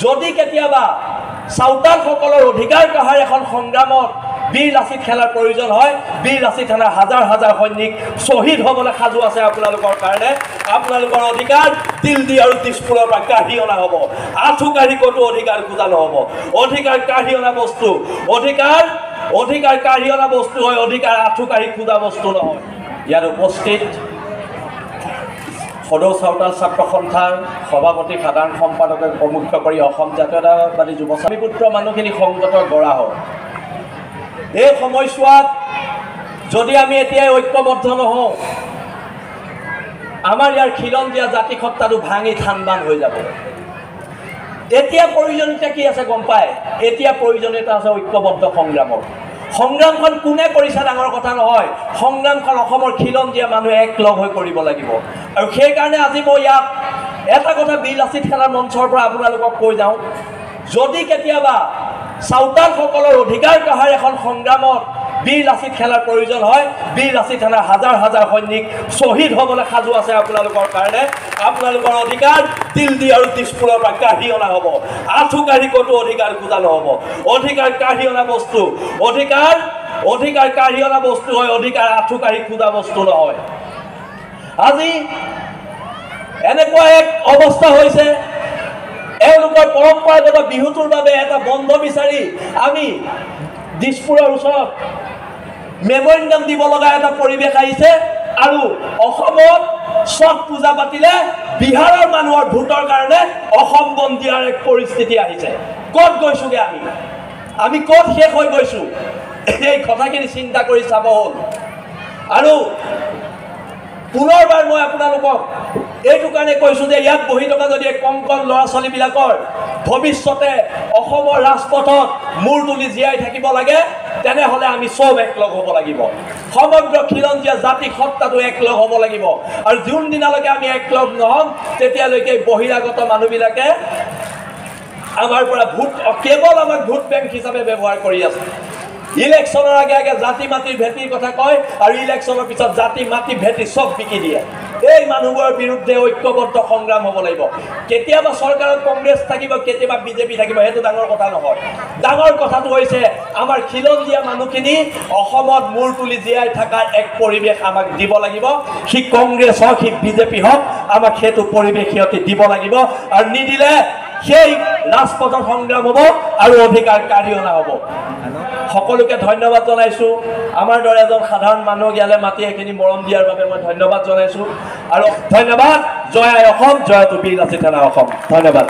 যদি কেতিয়াবা চাওতালসকলৰ অধিকাৰ কহাৰ এখন সংগ্ৰামত বীৰ লাচিত সেনাৰ প্ৰয়োজন হয়, বীৰ লাচিত সেনাৰ হাজাৰ হাজাৰ সৈনিক শ্বহীদ হ'বলৈ সাজু আছে আপোনালোকৰ কাৰণে। আপোনালোকৰ অধিকাৰ দিল্লী আৰু দিছপুৰৰ পৰা কাঢ়ি অনা হ'ব, আঁঠু কাঢ়ি ক'তো অধিকাৰ খোজা নহ'ব। অধিকাৰ কাঢ়ি অনা বস্তু, অধিকাৰ কাঢ়ি অনা বস্তু হয়, অধিকাৰ আঁঠু কাঢ়ি খোজা বস্তু নহয়। ইয়াত উপস্থিত সদৌ চাওতাল ছাত্ৰ সন্থাৰ সভাপতি সাধাৰণ সম্পাদকে প্ৰমুখ্য কৰি অসম জাতীয়তাবাদী যুৱ পুত্ৰ মানুহখিনি সংগত গঢ়া হয়। এই সময়ছোৱাত যদি আমি এতিয়াই ঐক্যবদ্ধ নহওঁ, আমাৰ ইয়াৰ খিলঞ্জীয়া জাতি সত্তাটো ভাঙি থান বান হৈ যাব। এতিয়া প্ৰয়োজনীয়তা কি আছে গম পায়? এতিয়া প্ৰয়োজনীয়তা আছে ঐক্যবদ্ধ সংগ্ৰামৰ। সংগ্ৰামখন কোনে কৰিছে ডাঙৰ কথা নহয়, সংগ্ৰামখন অসমৰ খিলঞ্জীয়া মানুহে একলগ হৈ কৰিব লাগিব। আৰু সেইকাৰণে আজি মই ইয়াত এটা কথা বীৰ লাচিত সেনাৰ মঞ্চৰ পৰা আপোনালোকক কৈ যাওঁ, যদি কেতিয়াবা চাওতালসকলৰ অধিকাৰ কহাৰ এখন সংগ্ৰামত বীৰ লাচিত সেনাৰ প্ৰয়োজন হয়, বীৰ লাচিত সেনাৰ হাজাৰ হাজাৰ সৈনিক শ্বহীদ হ'বলৈ সাজু আছে আপোনালোকৰ কাৰণে। আপোনালোকৰ অধিকাৰ দিল্লী আৰু দিছপুৰৰ পৰা কাঢ়ি অনা হ'ব, আঁঠু কাঢ়ি ক'তো অধিকাৰ খোজা নহ'ব। অধিকাৰ কাঢ়ি অনা বস্তু, অধিকাৰ কাঢ়ি অনা বস্তু হয়, অধিকাৰ আঁঠু কাঢ়ি খোজা বস্তু নহয়। আজি এনেকুৱা এক অৱস্থা হৈছে, এওঁলোকৰ পৰম্পৰাগত বিহুটোৰ বাবে এটা বন্ধ বিচাৰি আমি দিছপুৰৰ ওচৰত মেমৰিয়েণ্ডাম দিব লগা এটা পৰিৱেশ আহিছে। আৰু অসমত ছট পূজা পাতিলে বিহাৰৰ মানুহৰ ভোটৰ কাৰণে অসম বন্ধ দিয়াৰ এক পৰিস্থিতি আহিছে। ক'ত গৈছোগে আমি ক'ত শেষ হৈ গৈছোঁ, এই কথাখিনি চিন্তা কৰি চাব হ'ল। আৰু পুনৰবাৰ মই আপোনালোকক এইটো কাৰণে কৈছোঁ যে ইয়াত বহি থকা যদি কণ ল'ৰা ছোৱালীবিলাকৰ ভৱিষ্যতে অসমৰ ৰাজপথত মূৰ তুলি জীয়াই থাকিব লাগে, তেনেহ'লে আমি চব একলগ হ'ব লাগিব। সমগ্ৰ খিলঞ্জীয়া জাতি সত্তাটো একলগ হ'ব লাগিব। আৰু যোনদিনালৈকে আমি একলগ নহ'ম, তেতিয়ালৈকে বহিৰাগত মানুহবিলাকে আমাৰ পৰা কেৱল আমাক ভোট বেংক হিচাপে ব্যৱহাৰ কৰি আছে। ইলেকশ্যনৰ আগে আগে জাতি মাটিৰ ভেটিৰ কথা কয়, আৰু ইলেকশ্যনৰ পিছত জাতি মাটি ভেটি চব বিকি দিয়ে। এই মানুহবোৰৰ বিৰুদ্ধে ঐক্যবদ্ধ সংগ্ৰাম হ'ব লাগিব। কেতিয়াবা চৰকাৰত কংগ্ৰেছ থাকিব, কেতিয়াবা বিজেপি থাকিব, সেইটো ডাঙৰ কথা নহয়। ডাঙৰ কথাটো হৈছে আমাৰ খিলঞ্জীয়া মানুহখিনি অসমত মূৰ তুলি জীয়াই থকাৰ এক পৰিৱেশ আমাক দিব লাগিব। সি কংগ্ৰেছ হওক, সি বিজেপি হওক, আমাক সেইটো পৰিৱেশ সিহঁতে দিব লাগিব। আৰু নিদিলে সেই ৰাজপথৰ সংগ্ৰাম হ'ব আৰু অধিকাৰ কাঢ়ি অনা হ'ব। সকলোকে ধন্যবাদ জনাইছোঁ। আমাৰ দৰে এজন সাধাৰণ মানুহক ইয়ালৈ মাতি এইখিনি মৰম দিয়াৰ বাবে মই ধন্যবাদ জনাইছোঁ। আৰু ধন্যবাদ। জয় আই অসম, জয়তু বীৰ লাচিত সেনা অসম। ধন্যবাদ।